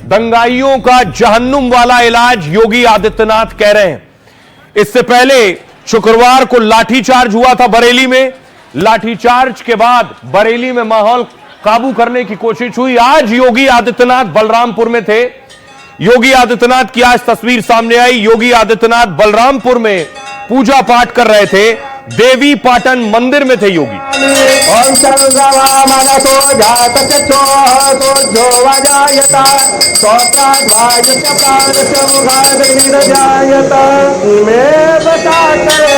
दंगाइयों का जहन्नुम वाला इलाज योगी आदित्यनाथ कह रहे हैं। इससे पहले शुक्रवार को लाठीचार्ज हुआ था बरेली में। लाठीचार्ज के बाद बरेली में माहौल काबू करने की कोशिश हुई। आज योगी आदित्यनाथ बलरामपुर में थे। योगी आदित्यनाथ की आज तस्वीर सामने आई। योगी आदित्यनाथ बलरामपुर में पूजा पाठ कर रहे थे। देवी पाटन मंदिर में थे योगी। ओम चंद्रमा मनसो जात चक्षो सूर्यो वजायता सोत्राध्वायस्य प्राणस्य उगादग्निरजायत में बता करे।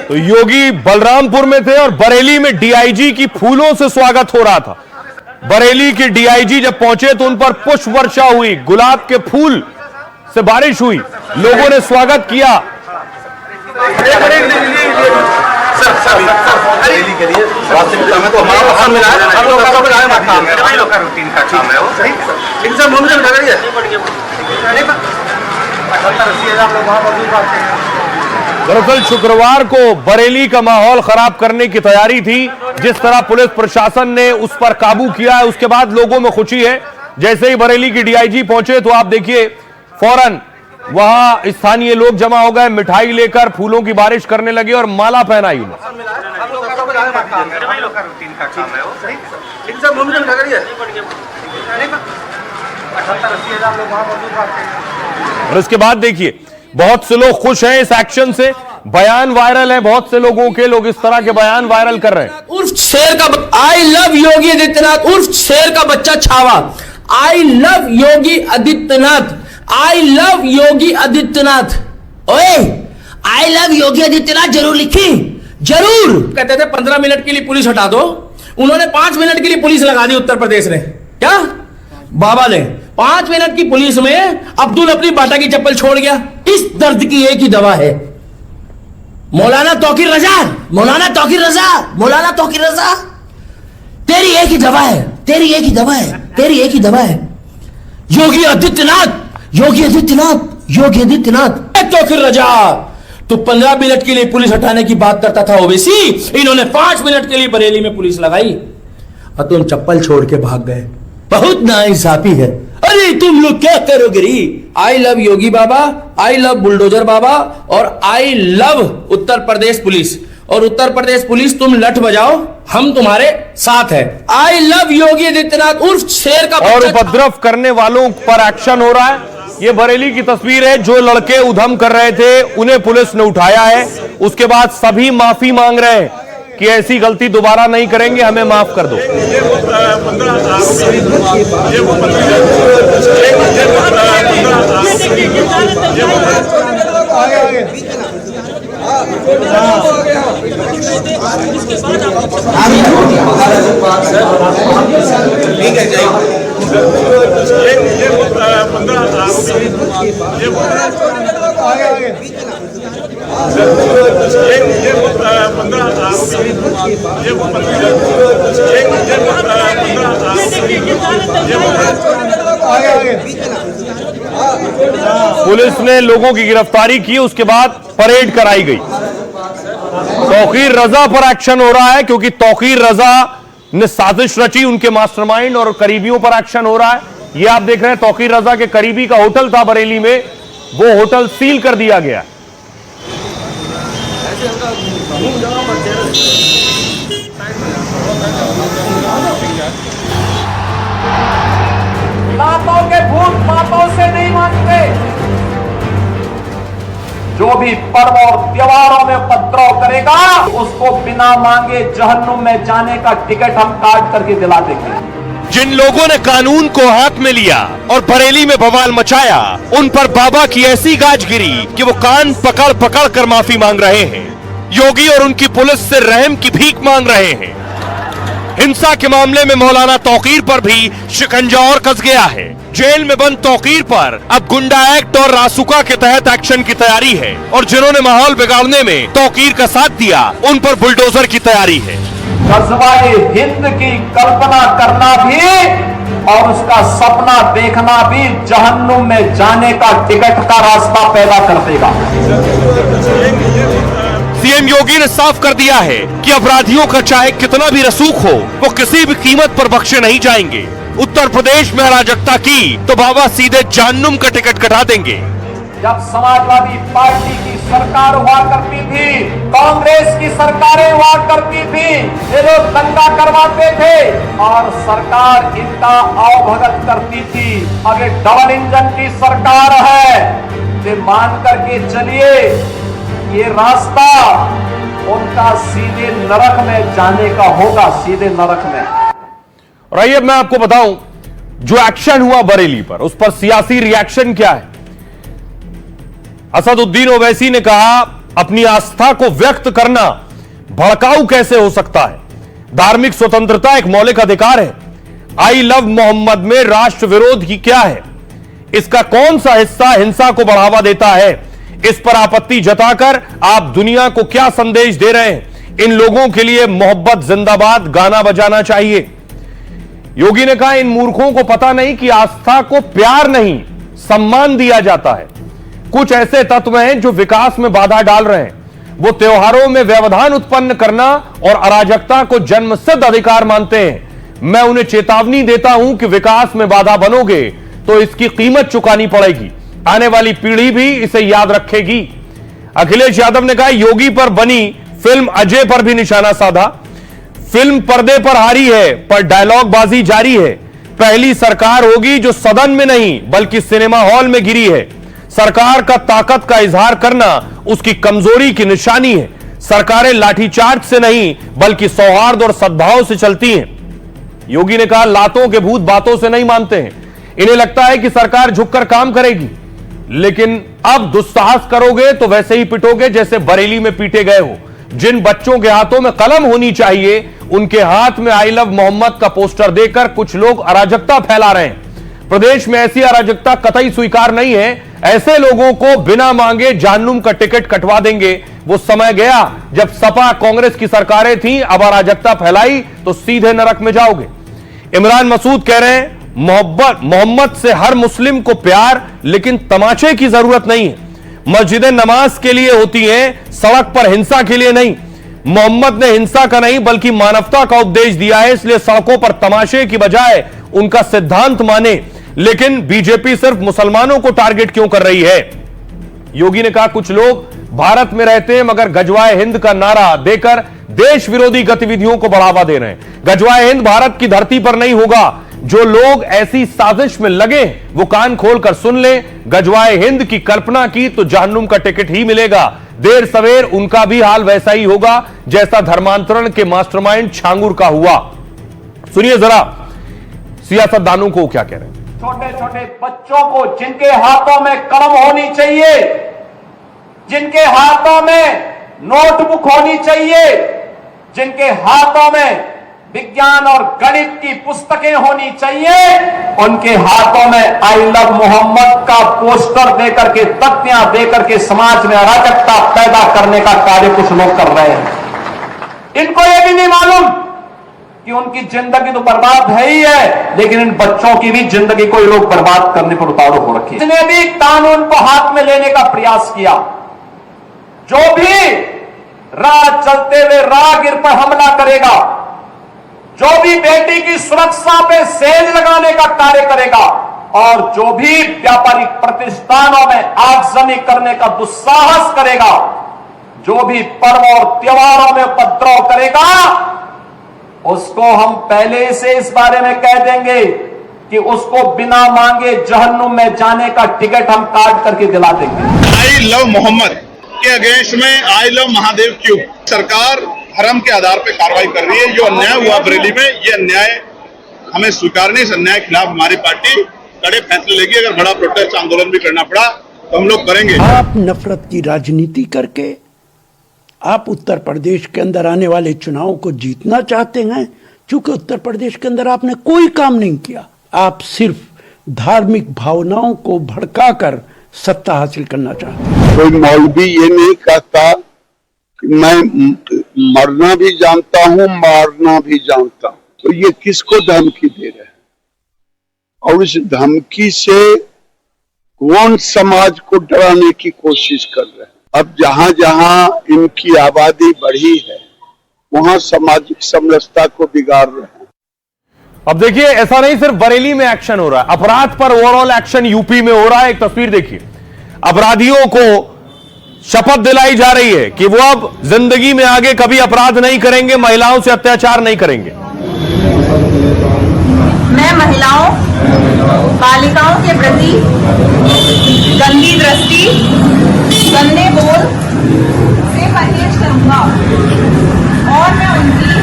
तो योगी बलरामपुर में थे और बरेली में डीआईजी की फूलों से स्वागत हो रहा था। बरेली के डीआईजी जब पहुंचे तो उन पर पुष्प वर्षा हुई, गुलाब के फूल से बारिश हुई, लोगों ने स्वागत किया। बरेली के लिए वास्तविक काम है तो हमारा काम मिला है, हम लोग का मिला है, काम है, भाई लोग का रूटीन का काम है वो। सही इन सब मुझे उठा करिए दरअसल शुक्रवार को बरेली का माहौल खराब करने की तैयारी थी। जिस तरह पुलिस प्रशासन ने उस पर काबू किया है, उसके बाद लोगों में खुशी है। जैसे ही बरेली की डीआईजी पहुंचे तो आप देखिए फौरन वहां स्थानीय लोग जमा हो गए, मिठाई लेकर फूलों की बारिश करने लगे और माला पहनाई उन्हें। और इसके बाद देखिए बहुत से लोग खुश हैं इस एक्शन से। बयान वायरल है, बहुत से लोगों के लोग इस तरह के बयान वायरल कर रहे हैं। उर्फ शेर का आई लव योगी आदित्यनाथ, उर्फ शेर का बच्चा Chhaava. I love Yogi Adityanath, I love Yogi Adityanath. ओए आई लव योगी आदित्यनाथ जरूर लिखी, जरूर। कहते थे 15 मिनट के लिए पुलिस हटा दो, उन्होंने 5 मिनट के लिए पुलिस लगा दी उत्तर प्रदेश ने। क्या बाबा ने 5 मिनट की पुलिस में अब्दुल अपनी बाटा की चप्पल छोड़ गया। इस दर्द की एक ही दवा है, मौलाना तौकीर रजा, मौलाना तौकीर रजा, मौलाना तौकीर रजा। तेरी एक ही दवा है, तेरी एक ही दवा है, तेरी एक ही दवा है। योगी आदित्यनाथ, योगी आदित्यनाथ, योगी आदित्यनाथ। तौकीर रजा तो 15 मिनट के लिए पुलिस हटाने की बात करता था ओवैसी, इन्होंने 5 मिनट के लिए बरेली में पुलिस लगाई और तुम चप्पल छोड़ के भाग गए। बहुत नाइंसाफी है। अरे तुम लोग क्या करोगे री? आई लव योगी बाबा, आई लव बुलडोजर बाबा और I love Uttar Pradesh police. और उत्तर प्रदेश पुलिस तुम लठ बजाओ, हम तुम्हारे साथ है। आई लव योगी आदित्यनाथ उर्फ शेर का। और उपद्रव करने वालों पर एक्शन हो रहा है। ये बरेली की तस्वीर है। जो लड़के उधम कर रहे थे उन्हें पुलिस ने उठाया है। उसके बाद सभी माफी मांग रहे हैं कि ऐसी गलती दोबारा नहीं करेंगे, हमें माफ कर दो। ठीक है पुलिस ने लोगों की गिरफ्तारी की, उसके बाद परेड कराई गई। तौकीर रजा पर एक्शन हो रहा है क्योंकि तौकीर रजा ने साजिश रची, उनके मास्टरमाइंड और करीबियों पर एक्शन हो रहा है। ये आप देख रहे हैं तौकीर रजा के करीबी का होटल था बरेली में, वो होटल सील कर दिया गया। माताओं के भूत माताओं से नहीं मानते। जो भी पर्व और त्योहारों में उपद्रव करेगा उसको बिना मांगे जहन्नुम में जाने का टिकट हम काट करके दिला देंगे। जिन लोगों ने कानून को हाथ में लिया और बरेली में बवाल मचाया, उन पर बाबा की ऐसी गाज गिरी कि वो कान पकड़ पकड़ कर माफी मांग रहे हैं। योगी और उनकी पुलिस से रहम की भीख मांग रहे हैं। हिंसा के मामले में मौलाना तौकीर पर भी शिकंजा और कस गया है। जेल में बंद तौकीर पर अब गुंडा एक्ट और रासुका के तहत एक्शन की तैयारी है और जिन्होंने माहौल बिगाड़ने में तौकीर का साथ दिया उन पर बुलडोजर की तैयारी है। गजवाए हिंद की कल्पना करना भी और उसका सपना देखना भी जहन्नुम में जाने का टिकट का रास्ता पैदा कर देगा। सीएम योगी ने साफ कर दिया है कि अपराधियों का चाहे कितना भी रसूख हो, वो किसी भी कीमत पर बख्शे नहीं जाएंगे। उत्तर प्रदेश में अराजकता की तो बाबा सीधे जहन्नुम का टिकट कटा देंगे। जब समाजवादी पार्टी की सरकार हुआ करती थी, कांग्रेस की सरकारें हुआ करती थी, ये लोग दंगा करवाते थे और सरकार इनका अवभगत करती थी। अब ये डबल इंजन की सरकार है, ये मान करके चलिए ये रास्ता उनका सीधे नरक में जाने का होगा, सीधे नरक में। और आइए मैं आपको बताऊं जो एक्शन हुआ बरेली पर, उस पर सियासी रिएक्शन क्या है। असदुद्दीन ओवैसी ने कहा अपनी आस्था को व्यक्त करना भड़काऊ कैसे हो सकता है, धार्मिक स्वतंत्रता एक मौलिक अधिकार है। आई लव मोहम्मद में राष्ट्र विरोध ही क्या है, इसका कौन सा हिस्सा हिंसा को बढ़ावा देता है, इस पर आपत्ति जताकर आप दुनिया को क्या संदेश दे रहे हैं। इन लोगों के लिए मोहब्बत जिंदाबाद गाना बजाना चाहिए। योगी ने कहा इन मूर्खों को पता नहीं कि आस्था को प्यार नहीं सम्मान दिया जाता है। कुछ ऐसे तत्व हैं जो विकास में बाधा डाल रहे हैं, वो त्योहारों में व्यवधान उत्पन्न करना और अराजकता को जन्मसिद्ध अधिकार मानते हैं। मैं उन्हें चेतावनी देता हूं कि विकास में बाधा बनोगे तो इसकी कीमत चुकानी पड़ेगी, आने वाली पीढ़ी भी इसे याद रखेगी। अखिलेश यादव ने कहा योगी पर बनी फिल्म अजय पर भी निशाना साधा। फिल्म पर्दे पर हारी है पर डायलॉग बाजी जारी है। पहली सरकार होगी जो सदन में नहीं बल्कि सिनेमा हॉल में गिरी है। सरकार का ताकत का इजहार करना उसकी कमजोरी की निशानी है। सरकारें लाठीचार्ज से नहीं बल्कि सौहार्द और सद्भाव से चलती हैं। योगी ने कहा लातों के भूत बातों से नहीं मानते हैं। इन्हें लगता है कि सरकार झुककर काम करेगी, लेकिन अब दुस्साहस करोगे तो वैसे ही पिटोगे जैसे बरेली में पीटे गए हो। जिन बच्चों के हाथों में कलम होनी चाहिए उनके हाथ में आई लव मोहम्मद का पोस्टर देकर कुछ लोग अराजकता फैला रहे हैं। प्रदेश में ऐसी अराजकता कतई स्वीकार नहीं है। ऐसे लोगों को बिना मांगे जहन्नुम का टिकट कटवा देंगे। वो समय गया जब सपा कांग्रेस की सरकारें थीं, अब अराजकता फैलाई तो सीधे नरक में जाओगे। इमरान मसूद कह रहे हैं मोहम्मद से हर मुस्लिम को प्यार, लेकिन तमाचे की जरूरत नहीं है। मस्जिदें नमाज के लिए होती हैं, सड़क पर हिंसा के लिए नहीं। मोहम्मद ने हिंसा का नहीं बल्कि मानवता का उपदेश दिया है, इसलिए सड़कों पर तमाशे की बजाय उनका सिद्धांत माने। लेकिन बीजेपी सिर्फ मुसलमानों को टारगेट क्यों कर रही है? योगी ने कहा कुछ लोग भारत में रहते हैं मगर गजवाए हिंद का नारा देकर देश विरोधी गतिविधियों को बढ़ावा दे रहे हैं। गजवाए हिंद भारत की धरती पर नहीं होगा। जो लोग ऐसी साजिश में लगे वो कान खोलकर सुन लें। गजवाए हिंद की कल्पना की तो जहन्नुम का टिकट ही मिलेगा। देर सवेर उनका भी हाल वैसा ही होगा जैसा धर्मांतरण के मास्टरमाइंड छांगुर का हुआ। सुनिए जरा सियासतदानों को क्या कह रहे हैं। छोटे छोटे बच्चों को जिनके हाथों में कलम होनी चाहिए, जिनके हाथों में नोटबुक होनी चाहिए, जिनके हाथों में विज्ञान और गणित की पुस्तकें होनी चाहिए, उनके हाथों में आई लव मोहम्मद का पोस्टर देकर के, तख्तियां देकर के समाज में अराजकता पैदा करने का कार्य कुछ लोग कर रहे हैं। इनको यह भी नहीं मालूम कि उनकी जिंदगी तो बर्बाद है ही है, लेकिन इन बच्चों की भी जिंदगी को ये लोग बर्बाद करने पर उतारू हो रखी है। इसने भी कानून को हाथ में लेने का प्रयास किया। जो भी राह चलते हुए राहगीर पर हमला करेगा, जो भी बेटी की सुरक्षा पे सेल लगाने का कार्य करेगा और जो भी व्यापारिक प्रतिष्ठानों में आगजनी करने का दुस्साहस करेगा, जो भी पर्व और त्योहारों में उपद्रव करेगा, उसको हम पहले से इस बारे में कह देंगे कि उसको बिना मांगे जहन्नुम में जाने का टिकट हम काट करके दिला देंगे। आई लव मोहम्मद के अगेंस्ट में आई लव महादेव क्यों? सरकार धर्म के आधार पर कार्रवाई कर रही है। जो अन्याय हुआ बरेली में, ये अन्याय हमें स्वीकार नहीं। इस अन्याय के खिलाफ हमारी पार्टी कड़े फैसले लेगी। अगर बड़ा प्रोटेस्ट आंदोलन भी करना पड़ा तो हम लोग करेंगे। आप नफरत की राजनीति करके आप उत्तर प्रदेश के अंदर आने वाले चुनाव को जीतना चाहते हैं। चूंकि उत्तर प्रदेश के अंदर आपने कोई काम नहीं किया, आप सिर्फ धार्मिक भावनाओं को भड़काकर सत्ता हासिल करना चाहते हैं। कोई मौलवी ये नहीं कहता मैं मरना भी जानता हूं, मारना भी जानता हूं। तो ये किसको धमकी दे रहे हैं और इस धमकी से कौन समाज को डराने की कोशिश कर रहे हैं? अब जहां जहां इनकी आबादी बढ़ी है वहां सामाजिक समरसता को बिगाड़ रहे हैं। अब देखिए, ऐसा नहीं सिर्फ बरेली में एक्शन हो रहा है, अपराध पर ओवरऑल एक्शन यूपी में हो रहा है। एक तस्वीर देखिए, अपराधियों को शपथ दिलाई जा रही है कि वो अब जिंदगी में आगे कभी अपराध नहीं करेंगे, महिलाओं से अत्याचार नहीं करेंगे। मैं महिलाओं, बालिकाओं के प्रति गंदी दृष्टि, गंदे बोल से परहेज करूंगा और मैं उनकी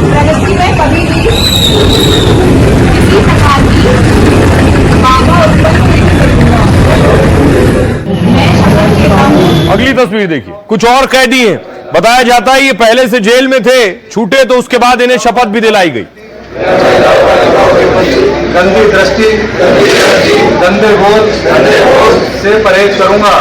प्रगति में कभी भी किसी प्रकार की बाधा उत्पन्न नहीं करूंगा। मैं शपथ लेता हूं। अगली तस्वीर देखिए, कुछ और कैदी हैं। बताया जाता है ये पहले से जेल में थे, छूटे तो उसके बाद इन्हें शपथ भी दिलाई गई। गंदी दृष्टि, गंदे बोल से परहेज करूंगा।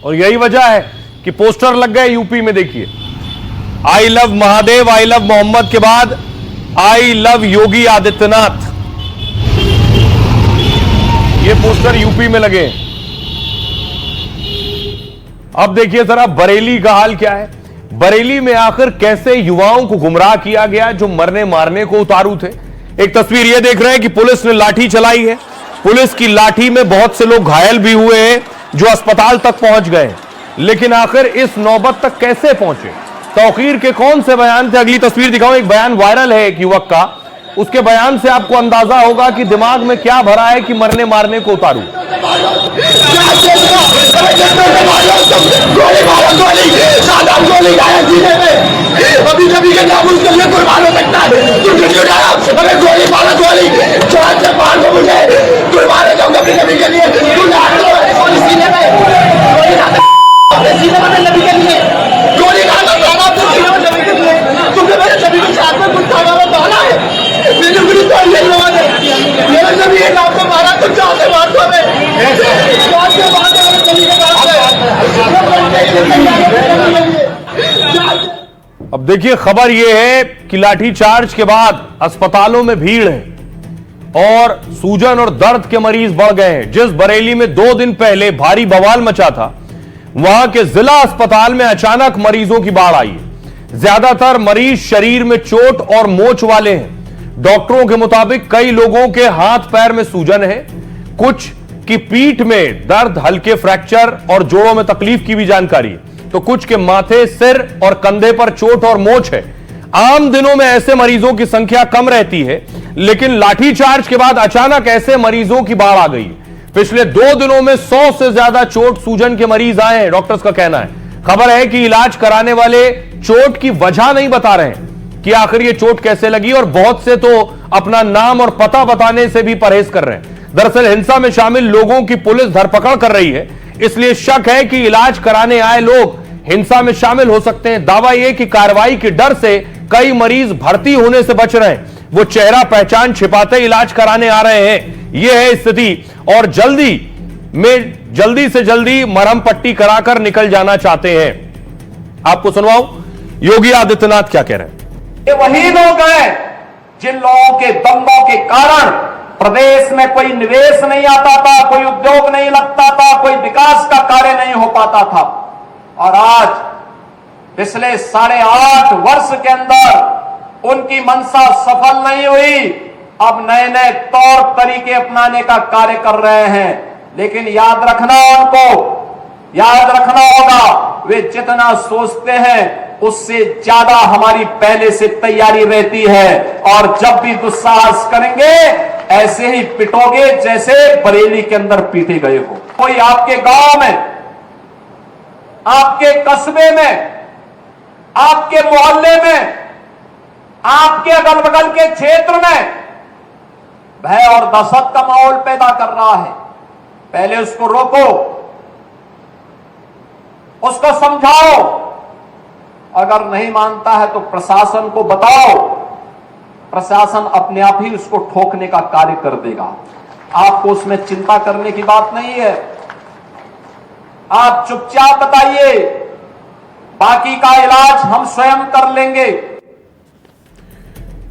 और यही वजह है कि पोस्टर लग गए यूपी में। देखिए, I love Mahadev, I love Mohammad के बाद आई लव योगी आदित्यनाथ, ये पोस्टर यूपी में लगे। अब देखिए जरा बरेली का हाल क्या है। बरेली में आखिर कैसे युवाओं को गुमराह किया गया जो मरने मारने को उतारू थे। एक तस्वीर ये देख रहे हैं कि पुलिस ने लाठी चलाई है। पुलिस की लाठी में बहुत से लोग घायल भी हुए हैं जो अस्पताल तक पहुंच गए, लेकिन आखिर इस नौबत तक कैसे पहुंचे, तौकीर के कौन से बयान थे। अगली तस्वीर दिखाऊं, एक बयान वायरल है एक युवक का, उसके बयान से आपको अंदाजा होगा कि दिमाग में क्या भरा है कि मरने मारने को उतारू। अभी कभी के नाम उसके लिए कुर्बान हो सकता है। अरे गोली मारो, गोली चार से मार दो मुझे, कुर्बान हो जाऊंगा कभी कभी के लिए। सीने में गोली अपने सीने में नबी के लिए गोली मारो, अपने सीने में नबी के लिए। तुमने मेरे नबी के साथ में कुछ खाना में डाला है, मेरे गुरु तो ये लोगों ने मेरे नबी के नाम पे मारा, तुम चाहते मार दो हमें, चाहते मार दो मेरे नबी के नाम पे। अब देखिए, खबर यह है कि लाठीचार्ज के बाद अस्पतालों में भीड़ है और सूजन और दर्द के मरीज बढ़ गए हैं। जिस बरेली में 2 दिन पहले भारी बवाल मचा था, वहां के जिला अस्पताल में अचानक मरीजों की बाढ़ आई है। ज्यादातर मरीज शरीर में चोट और मोच वाले हैं। डॉक्टरों के मुताबिक कई लोगों के हाथ पैर में सूजन है, कुछ की पीठ में दर्द, हल्के फ्रैक्चर और जोड़ों में तकलीफ की भी जानकारी है, तो कुछ के माथे, सिर और कंधे पर चोट और मोच है। आम दिनों में ऐसे मरीजों की संख्या कम रहती है, लेकिन लाठीचार्ज के बाद अचानक ऐसे मरीजों की बाढ़ आ गई। पिछले 2 दिनों में 100 से ज्यादा चोट सूजन के मरीज आए हैं, डॉक्टर्स का कहना है। खबर है कि इलाज कराने वाले चोट की वजह नहीं बता रहे हैं कि आखिर ये चोट कैसे लगी, और बहुत से तो अपना नाम और पता बताने से भी परहेज कर रहे हैं। दरअसल हिंसा में शामिल लोगों की पुलिस धरपकड़ कर रही है, इसलिए शक है कि इलाज कराने आए लोग हिंसा में शामिल हो सकते हैं। दावा यह कि कार्रवाई के डर से कई मरीज भर्ती होने से बच रहे हैं, वो चेहरा पहचान छिपाते इलाज कराने आ रहे हैं। यह है स्थिति, और जल्दी से जल्दी मरहम पट्टी कराकर निकल जाना चाहते हैं। आपको सुनवाऊं योगी आदित्यनाथ क्या कह रहे हैं। ये वही लोग हैं जिन लोगों के दंगों के कारण प्रदेश में कोई निवेश नहीं आता था, कोई उद्योग नहीं लगता था, कोई विकास का कार्य नहीं हो पाता था, और आज पिछले 8.5 वर्ष के अंदर उनकी मंशा सफल नहीं हुई। अब नए नए तौर तरीके अपनाने का कार्य कर रहे हैं, लेकिन याद रखना होगा, वे जितना सोचते हैं उससे ज्यादा हमारी पहले से तैयारी रहती है, और जब भी दुस्साहस करेंगे ऐसे ही पिटोगे जैसे बरेली के अंदर पीटे गए हो। कोई आपके गांव में, आपके कस्बे में, आपके मोहल्ले में, आपके अगल बगल के क्षेत्र में भय और दहशत का माहौल पैदा कर रहा है, पहले उसको रोको। उसको समझाओ। अगर नहीं मानता है तो प्रशासन को बताओ, प्रशासन अपने आप ही उसको ठोकने का कार्य कर देगा। आपको उसमें चिंता करने की बात नहीं है। आप चुपचाप बताइए, बाकी का इलाज हम स्वयं कर लेंगे।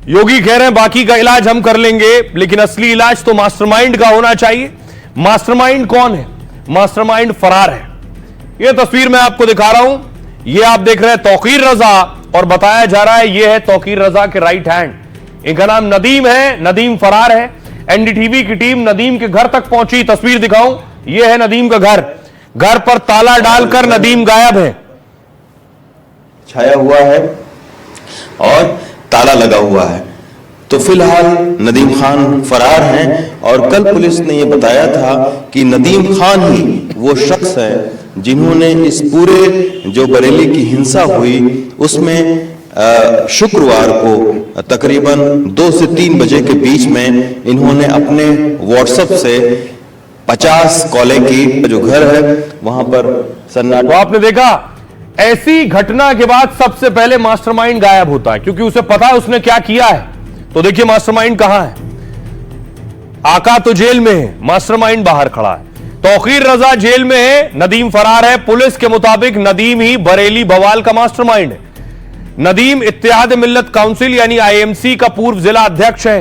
योगी कह रहे हैं बाकी का इलाज हम कर लेंगे, लेकिन असली इलाज तो मास्टरमाइंड का होना चाहिए। मास्टरमाइंड कौन है? मास्टरमाइंड फरार है। यह तस्वीर मैं आपको दिखा रहा हूं, यह आप देख रहे हैं तौकीर रजा, और बताया जा रहा है यह है तौकीर रजा के राइट हैंड। इनका नाम नदीम है, नदीम फरार है। एनडीटीवी की टीम नदीम के घर तक पहुंची। तस्वीर दिखाऊं, यह है नदीम का घर। घर पर ताला डालकर नदीम गायब है। छाया हुआ है और ताला लगा हुआ है। तो फिलहाल नदीम खान फरार हैं और कल पुलिस ने यह बताया था कि नदीम खान ही वो शख्स है जिन्होंने इस पूरे जो बरेली की हिंसा हुई उसमें शुक्रवार को तकरीबन 2 से 3 बजे के बीच में इन्होंने अपने व्हाट्सएप से 50 कॉलें की। जो घर है वहां पर सन्नाटा। तो आपने देखा, ऐसी घटना के बाद सबसे पहले मास्टरमाइंड गायब होता है, क्योंकि उसे पता है उसने क्या किया है। तो देखिए मास्टरमाइंड कहां है। आका तो जेल में है, मास्टरमाइंड बाहर खड़ा है। तौकीर रजा जेल में है, नदीम फरार है। पुलिस के मुताबिक नदीम ही बरेली बवाल का मास्टरमाइंड है। नदीम इत्तेहाद मिल्लत काउंसिल यानी आईएमसी का पूर्व जिला अध्यक्ष है।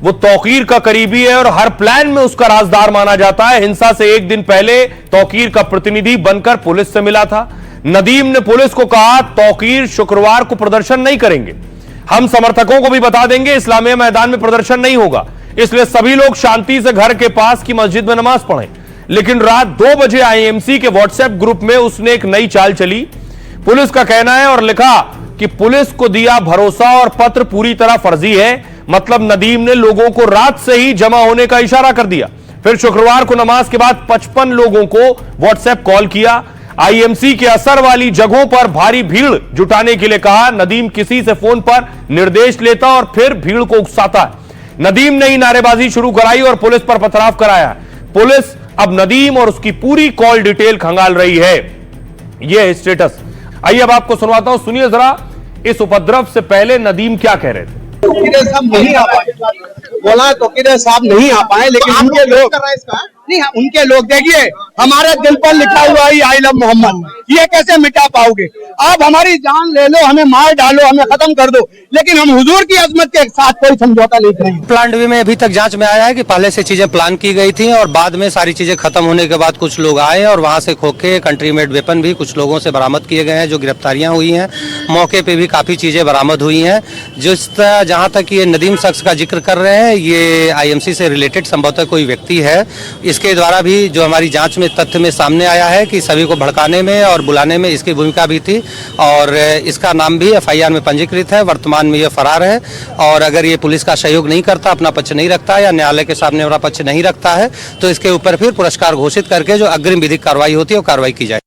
वो तौकीर का करीबी है और हर प्लान में उसका राजदार माना जाता है। हिंसा से एक दिन पहले तौकीर का प्रतिनिधि बनकर पुलिस से मिला था। नदीम ने पुलिस को कहा तौकीर शुक्रवार को प्रदर्शन नहीं करेंगे, हम समर्थकों को भी बता देंगे इस्लामिया मैदान में प्रदर्शन नहीं होगा, इसलिए सभी लोग शांति से घर के पास की मस्जिद में नमाज पढ़ें। लेकिन रात 2 बजे आईएमसी के व्हाट्सएप ग्रुप में उसने एक नई चाल चली। पुलिस का कहना है और लिखा कि पुलिस को दिया भरोसा और पत्र पूरी तरह फर्जी है। मतलब नदीम ने लोगों को रात से ही जमा होने का इशारा कर दिया। फिर शुक्रवार को नमाज के बाद 55 लोगों को व्हाट्सएप कॉल किया। आईएमसी के असर वाली जगहों पर भारी भीड़ जुटाने के लिए कहा। नदीम किसी से फोन पर निर्देश लेता और फिर भीड़ को उकसाता है। नदीम ने ही नारेबाजी शुरू कराई और पुलिस पर पथराव कराया। पुलिस अब नदीम और उसकी पूरी कॉल डिटेल खंगाल रही है। यह है स्टेटस। आइए अब आपको सुनवाता हूं, सुनिए जरा इस उपद्रव से पहले नदीम क्या कह रहे थे। तौकीर साहब नहीं आ पाए, बोला तौकीर साहब नहीं आ पाए, लेकिन उनके लोग नहीं, उनके लोग देखिए हमारे दिल पर लिखा हुआ है आई लव मोहम्मद, ये कैसे मिटा पाओगे आप? हमारी जान ले लो, हमें मार डालो, हमें खत्म कर दो, लेकिन हम हुजूर की अजमत के साथ कोई समझौता नहीं करेंगे। प्लान बी में अभी तक जांच में आया है कि पहले से चीजें प्लान की गई थी और बाद में सारी चीजें खत्म होने के बाद कुछ लोग आए और वहां से खोखे कंट्री मेड वेपन भी कुछ लोगों से बरामद किए गए हैं। जो गिरफ्तारियां हुई हैं मौके पे भी काफी चीजें बरामद हुई हैं। जहां तक ये नदीम शख्स का जिक्र कर रहे हैं, ये आईएमसी से रिलेटेड संभवतः कोई व्यक्ति है। इसके द्वारा भी जो हमारी जांच में तथ्य में सामने आया है कि सभी को भड़काने में और बुलाने में इसकी भूमिका भी थी और इसका नाम भी एफआईआर में पंजीकृत है। वर्तमान में ये फरार है और अगर ये पुलिस का सहयोग नहीं करता, अपना पक्ष नहीं रखता या न्यायालय के सामने अपना पक्ष नहीं रखता है तो इसके ऊपर फिर पुरस्कार घोषित करके जो अग्रिम विधिक कार्रवाई होती है वो कार्रवाई की जाए।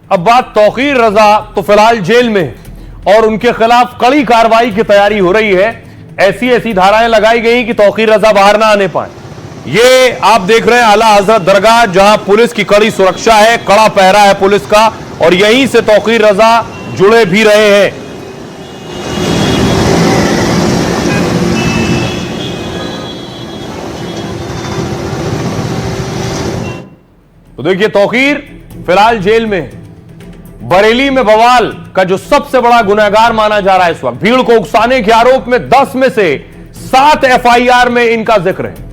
अब बात तौकीर रजा तो फिलहाल जेल में और उनके खिलाफ कड़ी कार्रवाई की तैयारी हो रही है। ऐसी धाराएं लगाई गई कि तौकीर रजा बाहर ना आने पाए। ये आप देख रहे हैं आला हजरत दरगाह, जहां पुलिस की कड़ी सुरक्षा है, कड़ा पहरा है पुलिस का और यहीं से तौकीर रजा जुड़े भी रहे हैं। तो देखिए तौकीर फिलहाल जेल में। बरेली में बवाल का जो सबसे बड़ा गुनहगार माना जा रहा है इस वक्त, भीड़ को उकसाने के आरोप में 10 में से 7 एफआईआर में इनका जिक्र है।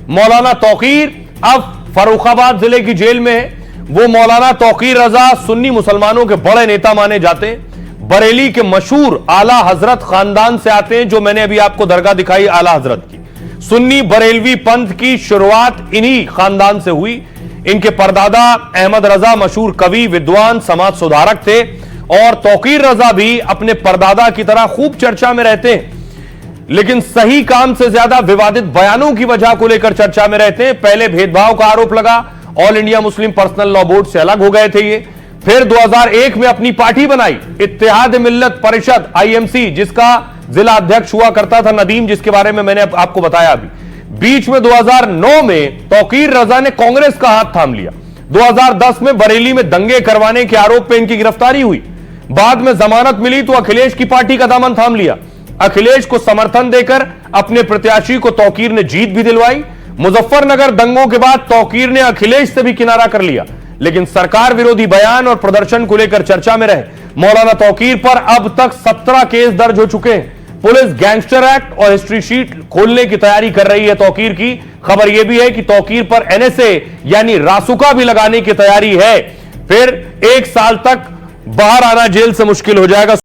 मौलाना तौकीर अब फर्रुखाबाद जिले की जेल में है। वो मौलाना तौकीर रजा सुन्नी मुसलमानों के बड़े नेता माने जाते हैं। बरेली के मशहूर आला हजरत खानदान से आते हैं, जो मैंने अभी आपको दरगाह दिखाई आला हजरत की। सुन्नी बरेलवी पंथ की शुरुआत इन्हीं खानदान से हुई। इनके परदादा अहमद रजा मशहूर कवि, विद्वान, समाज सुधारक थे और तौकीर रजा भी अपने परदादा की तरह खूब चर्चा में रहते हैं, लेकिन सही काम से ज्यादा विवादित बयानों की वजह को लेकर चर्चा में रहते हैं। पहले भेदभाव का आरोप लगा, all India Muslim personal law board से अलग हो गए थे ये। फिर 2001 में अपनी पार्टी बनाई, इत्तेहाद मिल्लत परिषद आईएमसी, जिसका जिला अध्यक्ष हुआ करता था नदीम, जिसके बारे में मैंने आपको बताया अभी। बीच में 2009 में तौकीर रजा ने कांग्रेस का हाथ थाम लिया। 2010 में बरेली में दंगे करवाने के आरोप में इनकी गिरफ्तारी हुई। बाद में जमानत मिली तो अखिलेश की पार्टी का दामन थाम लिया। अखिलेश को समर्थन देकर अपने प्रत्याशी को तौकीर ने जीत भी दिलवाई। मुजफ्फरनगर दंगों के बाद तौकीर ने अखिलेश से भी किनारा कर लिया, लेकिन सरकार विरोधी बयान और प्रदर्शन को लेकर चर्चा में रहे। मौलाना तौकीर पर अब तक 17 केस दर्ज हो चुके हैं। पुलिस गैंगस्टर एक्ट और हिस्ट्री शीट खोलने की तैयारी कर रही है। तौकीर की खबर यह भी है कि तौकीर पर एनएसए यानी रासुका भी लगाने की तैयारी है। फिर 1 साल तक बाहर आना जेल से मुश्किल हो जाएगा।